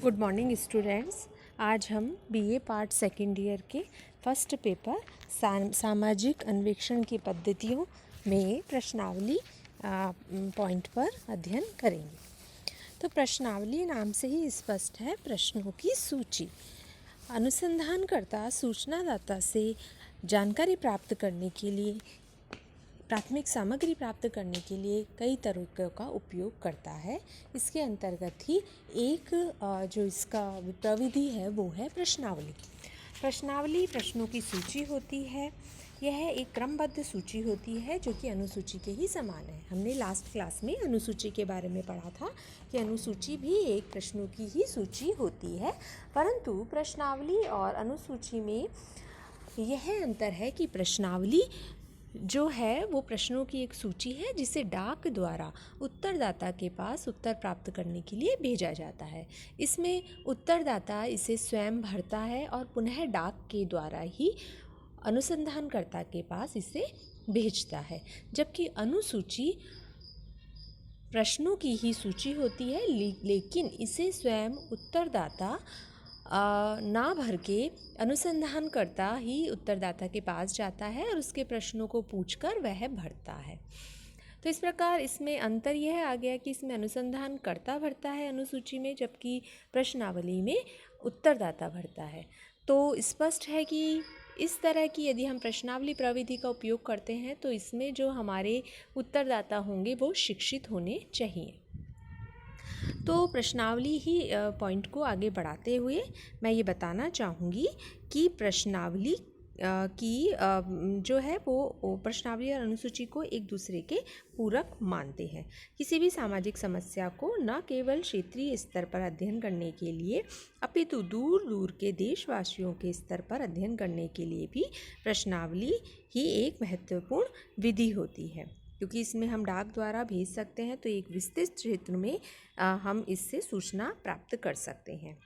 Good morning students. आज हम BA part second year के फर्स्ट पेपर सामाजिक अन्वेषण की पद्धतियों में प्रश्नावली पॉइंट पर अध्ययन करेंगे। तो प्रश्नावली नाम से ही स्पष्ट है प्रश्नों की सूची। अनुसंधानकर्ता सूचनादाता से जानकारी प्राप्त करने के लिए प्राथमिक सामग्री प्राप्त करने के लिए कई तरीकों का उपयोग करता है। इसके अंतर्गत ही एक जो इसका प्रविधि है वो है प्रश्नावली। प्रश्नावली प्रश्नों की सूची होती है। यह एक क्रमबद्ध सूची होती है जो कि अनुसूची के ही समान है। हमने लास्ट क्लास में अनुसूची के बारे में पढ़ा था कि अनुसूची भी एक प्रश्नों की ही सूची होती है, परंतु प्रश्नावली और अनुसूची में यह अंतर है कि प्रश्नावली जो है वो प्रश्नों की एक सूची है जिसे डाक द्वारा उत्तरदाता के पास उत्तर प्राप्त करने के लिए भेजा जाता है। इसमें उत्तरदाता इसे स्वयं भरता है और पुनः डाक के द्वारा ही अनुसंधानकर्ता के पास इसे भेजता है, जबकि अनुसूची प्रश्नों की ही सूची होती है, लेकिन इसे स्वयं उत्तरदाता ना भर के अनुसंधानकर्ता ही उत्तरदाता के पास जाता है और उसके प्रश्नों को पूछकर वह भरता है। तो इस प्रकार इसमें अंतर यह आ गया कि इसमें अनुसंधानकर्ता भरता है अनुसूची में, जबकि प्रश्नावली में उत्तरदाता भरता है। तो स्पष्ट है कि इस तरह की यदि हम प्रश्नावली प्रविधि का उपयोग करते हैं तो इसमें जो हमारे उत्तरदाता होंगे वो शिक्षित होने चाहिए। तो प्रश्नावली ही पॉइंट को आगे बढ़ाते हुए मैं ये बताना चाहूँगी कि प्रश्नावली की जो है वो प्रश्नावली और अनुसूची को एक दूसरे के पूरक मानते हैं। किसी भी सामाजिक समस्या को न केवल क्षेत्रीय स्तर पर अध्ययन करने के लिए अपितु दूर दूर के देशवासियों के स्तर पर अध्ययन करने के लिए भी प्रश्नावली ही एक महत्वपूर्ण विधि होती है, क्योंकि इसमें हम डाक द्वारा भेज सकते हैं तो एक विस्तृत क्षेत्र में हम इससे सूचना प्राप्त कर सकते हैं।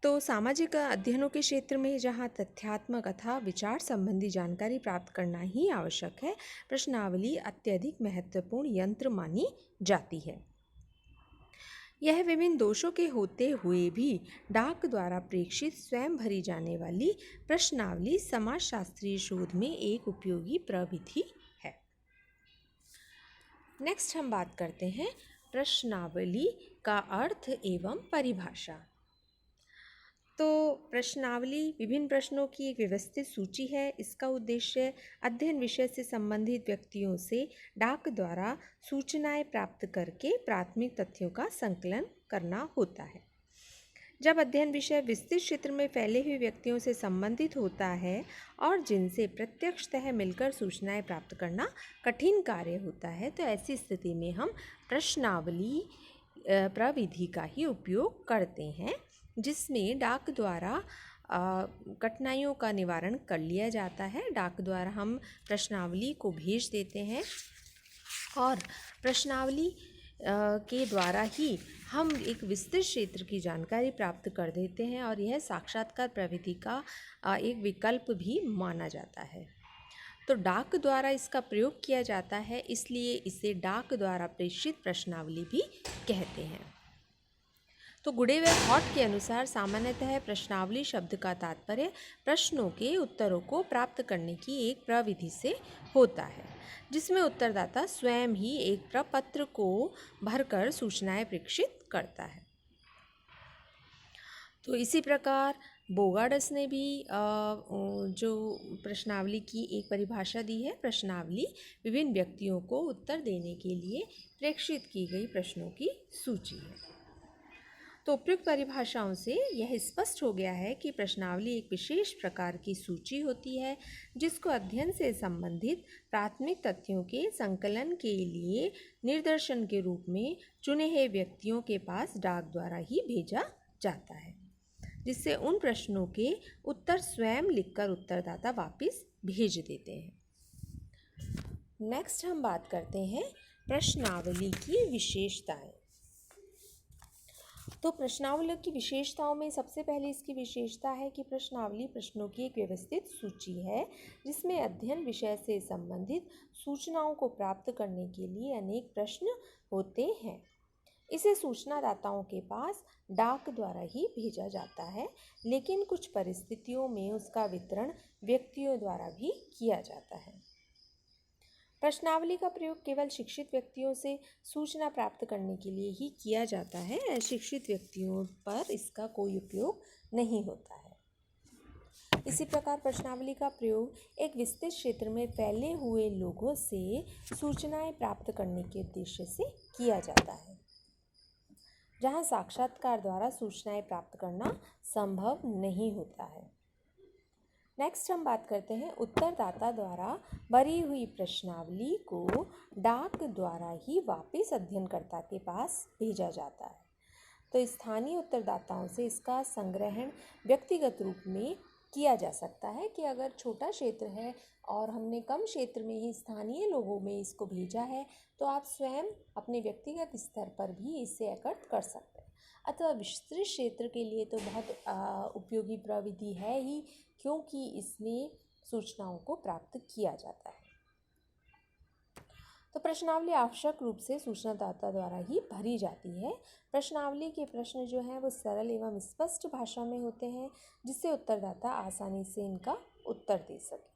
तो सामाजिक अध्ययनों के क्षेत्र में जहाँ तथ्यात्मक अथवा विचार संबंधी जानकारी प्राप्त करना ही आवश्यक है, प्रश्नावली अत्यधिक महत्वपूर्ण यंत्र मानी जाती है। यह विभिन्न दोषों के होते हुए भी डाक द्वारा प्रेषित स्वयं भरी जाने वाली प्रश्नावली समाजशास्त्रीय शोध में एक उपयोगी प्रविधि है। नेक्स्ट हम बात करते हैं प्रश्नावली का अर्थ एवं परिभाषा। तो प्रश्नावली विभिन्न प्रश्नों की एक व्यवस्थित सूची है। इसका उद्देश्य अध्ययन विषय से संबंधित व्यक्तियों से डाक द्वारा सूचनाएं प्राप्त करके प्राथमिक तथ्यों का संकलन करना होता है। जब अध्ययन विषय विस्तृत क्षेत्र में फैले हुए व्यक्तियों से संबंधित होता है और जिनसे प्रत्यक्षतः मिलकर सूचनाएं प्राप्त करना कठिन कार्य होता है, तो ऐसी स्थिति में हम प्रश्नावली प्रविधि का ही उपयोग करते हैं, जिसमें डाक द्वारा कठिनाइयों का निवारण कर लिया जाता है। डाक द्वारा हम प्रश्नावली को भेज देते हैं और प्रश्नावली के द्वारा ही हम एक विस्तृत क्षेत्र की जानकारी प्राप्त कर देते हैं और यह साक्षात्कार प्रविधि का एक विकल्प भी माना जाता है। तो डाक द्वारा इसका प्रयोग किया जाता है, इसलिए इसे डाक द्वारा प्रेषित प्रश्नावली भी कहते हैं। तो गुडेवेर हॉट के अनुसार सामान्यतः प्रश्नावली शब्द का तात्पर्य प्रश्नों के उत्तरों को प्राप्त करने की एक प्रविधि से होता है, जिसमें उत्तरदाता स्वयं ही एक प्रपत्र को भरकर सूचनाएं प्रेषित करता है। तो इसी प्रकार बोगार्ड्स ने भी जो प्रश्नावली की एक परिभाषा दी है, प्रश्नावली विभिन्न व्यक्तियों को उत्तर देने के लिए प्रेषित की गई प्रश्नों की सूची है। तो उपयुक्त परिभाषाओं से यह स्पष्ट हो गया है कि प्रश्नावली एक विशेष प्रकार की सूची होती है जिसको अध्ययन से संबंधित प्राथमिक तथ्यों के संकलन के लिए निर्देशन के रूप में चुने हुए व्यक्तियों के पास डाक द्वारा ही भेजा जाता है, जिससे उन प्रश्नों के उत्तर स्वयं लिखकर उत्तरदाता वापस भेज देते हैं। नेक्स्ट हम बात करते हैं प्रश्नावली की विशेषताएं। तो प्रश्नावली की विशेषताओं में सबसे पहले इसकी विशेषता है कि प्रश्नावली प्रश्नों की एक व्यवस्थित सूची है जिसमें अध्ययन विषय से संबंधित सूचनाओं को प्राप्त करने के लिए अनेक प्रश्न होते हैं। इसे सूचनादाताओं के पास डाक द्वारा ही भेजा जाता है, लेकिन कुछ परिस्थितियों में उसका वितरण व्यक्तियों द्वारा भी किया जाता है। प्रश्नावली का प्रयोग केवल शिक्षित व्यक्तियों से सूचना प्राप्त करने के लिए ही किया जाता है। अशिक्षित व्यक्तियों पर इसका कोई उपयोग नहीं होता है। इसी प्रकार प्रश्नावली का प्रयोग एक विस्तृत क्षेत्र में फैले हुए लोगों से सूचनाएं प्राप्त करने के उद्देश्य से किया जाता है, जहां साक्षात्कार द्वारा सूचनाएं प्राप्त करना संभव नहीं होता है। नेक्स्ट हम बात करते हैं उत्तरदाता द्वारा भरी हुई प्रश्नावली को डाक द्वारा ही वापस अध्ययनकर्ता के पास भेजा जाता है। तो स्थानीय उत्तरदाताओं से इसका संग्रहण व्यक्तिगत रूप में किया जा सकता है कि अगर छोटा क्षेत्र है और हमने कम क्षेत्र में ही स्थानीय लोगों में इसको भेजा है, तो आप स्वयं अपने व्यक्तिगत स्तर पर भी इसे एकत्र कर सकते हैं। अथवा विस्तृत क्षेत्र के लिए तो बहुत उपयोगी प्रविधि है ही, क्योंकि इसमें सूचनाओं को प्राप्त किया जाता है। तो प्रश्नावली आवश्यक रूप से सूचनादाता द्वारा ही भरी जाती है। प्रश्नावली के प्रश्न जो हैं वो सरल एवं स्पष्ट भाषा में होते हैं, जिससे उत्तरदाता आसानी से इनका उत्तर दे सके।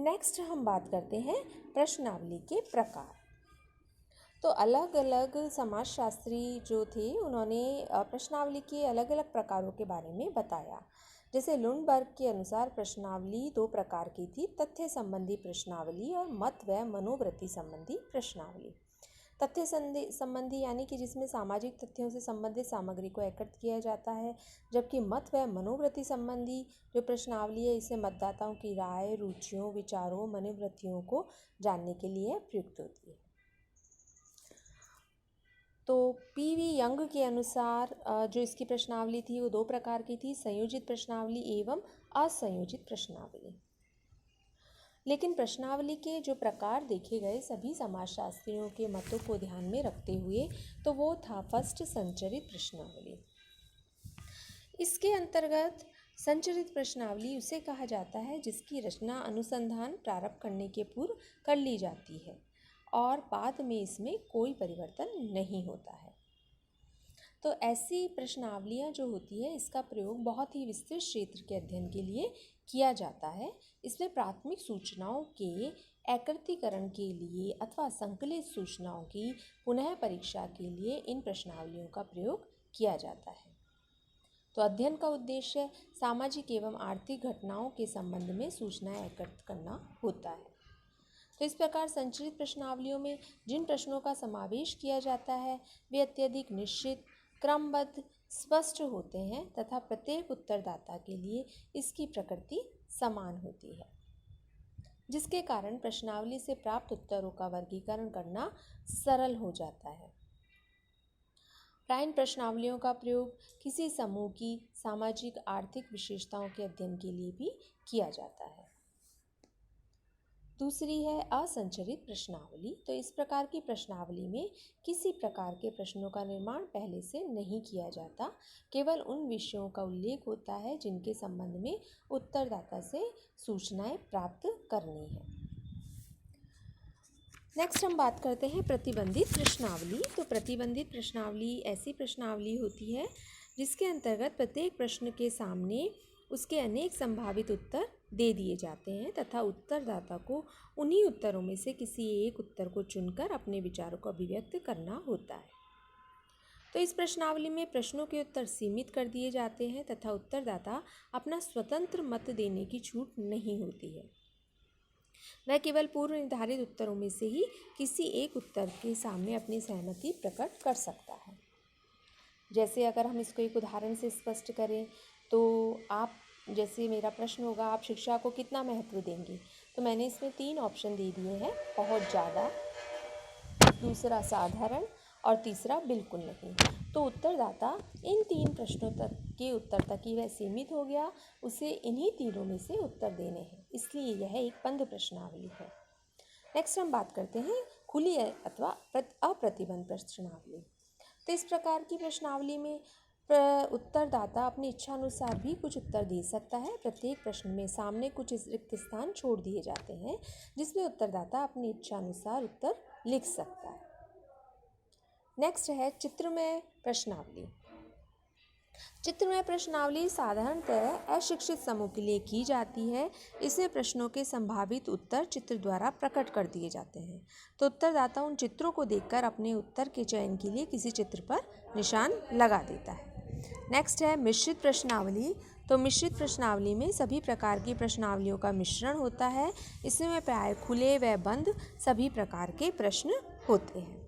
नेक्स्ट हम बात करते हैं प्रश्नावली के प्रकार। तो अलग अलग समाजशास्त्री जो थे उन्होंने प्रश्नावली के अलग अलग प्रकारों के बारे में बताया। जैसे लुंडबर्ग के अनुसार प्रश्नावली दो प्रकार की थी, तथ्य संबंधी प्रश्नावली और मत व मनोवृत्ति संबंधी प्रश्नावली। तथ्य संबंधी यानी कि जिसमें सामाजिक तथ्यों से संबंधित सामग्री को एकत्र किया जाता है, जबकि मत व मनोवृत्ति संबंधी जो प्रश्नावली है इसे मतदाताओं की राय, रुचियों, विचारों, मनोवृत्तियों को जानने के लिए प्रयुक्त होती है। तो पी.वी. यंग के अनुसार जो इसकी प्रश्नावली थी वो दो प्रकार की थी, संयोजित प्रश्नावली एवं असंयोजित प्रश्नावली। लेकिन प्रश्नावली के जो प्रकार देखे गए सभी समाजशास्त्रियों के मतों को ध्यान में रखते हुए, तो वो था फर्स्ट संचरित प्रश्नावली। इसके अंतर्गत संचरित प्रश्नावली उसे कहा जाता है जिसकी रचना अनुसंधान प्रारंभ करने के पूर्व कर ली जाती है और बाद में इसमें कोई परिवर्तन नहीं होता है। तो ऐसी प्रश्नावलियाँ जो होती है इसका प्रयोग बहुत ही विस्तृत क्षेत्र के अध्ययन के लिए किया जाता है। इसमें प्राथमिक सूचनाओं के एकत्रीकरण के लिए अथवा संकलित सूचनाओं की पुनः परीक्षा के लिए इन प्रश्नावलियों का प्रयोग किया जाता है। तो अध्ययन का उद्देश्य सामाजिक एवं आर्थिक घटनाओं के संबंध में सूचनाएं एकत्र करना होता है। तो इस प्रकार संचरित प्रश्नावलियों में जिन प्रश्नों का समावेश किया जाता है वे अत्यधिक निश्चित, क्रमबद्ध, स्पष्ट होते हैं तथा प्रत्येक उत्तरदाता के लिए इसकी प्रकृति समान होती है, जिसके कारण प्रश्नावली से प्राप्त उत्तरों का वर्गीकरण करना सरल हो जाता है। प्रायः प्रश्नावलियों का प्रयोग किसी समूह की सामाजिक आर्थिक विशेषताओं के अध्ययन के लिए भी किया जाता है। दूसरी है असंचरित प्रश्नावली। तो इस प्रकार की प्रश्नावली में किसी प्रकार के प्रश्नों का निर्माण पहले से नहीं किया जाता, केवल उन विषयों का उल्लेख होता है जिनके संबंध में उत्तरदाता से सूचनाएं प्राप्त करनी है। नेक्स्ट हम बात करते हैं प्रतिबंधित प्रश्नावली। तो प्रतिबंधित प्रश्नावली ऐसी प्रश्नावली होती है जिसके अंतर्गत प्रत्येक प्रश्न के सामने उसके अनेक संभावित उत्तर दे दिए जाते हैं तथा उत्तरदाता को उन्हीं उत्तरों में से किसी एक उत्तर को चुनकर अपने विचारों को अभिव्यक्त करना होता है। तो इस प्रश्नावली में प्रश्नों के उत्तर सीमित कर दिए जाते हैं तथा उत्तरदाता अपना स्वतंत्र मत देने की छूट नहीं होती है। वह केवल पूर्व निर्धारित उत्तरों में से ही किसी एक उत्तर के सामने अपनी सहमति प्रकट कर सकता है। जैसे अगर हम इसको एक उदाहरण से स्पष्ट करें तो आप, जैसे मेरा प्रश्न होगा, आप शिक्षा को कितना महत्व देंगे? तो मैंने इसमें 3 ऑप्शन दे दिए हैं, बहुत ज़्यादा, दूसरा साधारण और तीसरा बिल्कुल नहीं। तो उत्तरदाता इन 3 प्रश्नों तक के उत्तर तक ही वह सीमित हो गया, उसे इन्हीं तीनों में से उत्तर देने हैं, इसलिए यह एक बंद प्रश्नावली है। नेक्स्ट हम बात करते हैं खुली अथवा अप्रतिबंध प्रश्नावली। तो इस प्रकार की प्रश्नावली में उत्तरदाता अपनी इच्छा अनुसार भी कुछ उत्तर दे सकता है। प्रत्येक प्रश्न में सामने कुछ रिक्त स्थान छोड़ दिए जाते हैं जिसमें उत्तरदाता अपनी इच्छा अनुसार उत्तर लिख सकता है। नेक्स्ट है चित्रमय प्रश्नावली। चित्रमय प्रश्नावली साधारणतः अशिक्षित समूह के लिए की जाती है। इसमें प्रश्नों के संभावित उत्तर चित्र द्वारा प्रकट कर दिए जाते हैं। तो उत्तरदाता उन चित्रों को देखकर अपने उत्तर के चयन के लिए किसी चित्र पर निशान लगा देता है। नेक्स्ट है मिश्रित प्रश्नावली। तो मिश्रित प्रश्नावली में सभी प्रकार की प्रश्नावलियों का मिश्रण होता है। इसमें प्राय खुले व बंद सभी प्रकार के प्रश्न होते हैं।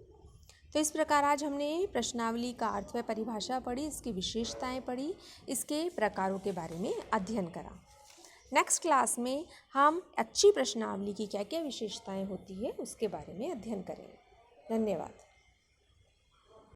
तो इस प्रकार आज हमने प्रश्नावली का अर्थ व परिभाषा पढ़ी, इसकी विशेषताएं पढ़ी, इसके प्रकारों के बारे में अध्ययन करा। नेक्स्ट क्लास में हम अच्छी प्रश्नावली की क्या क्या विशेषताएं होती है उसके बारे में अध्ययन करेंगे। धन्यवाद।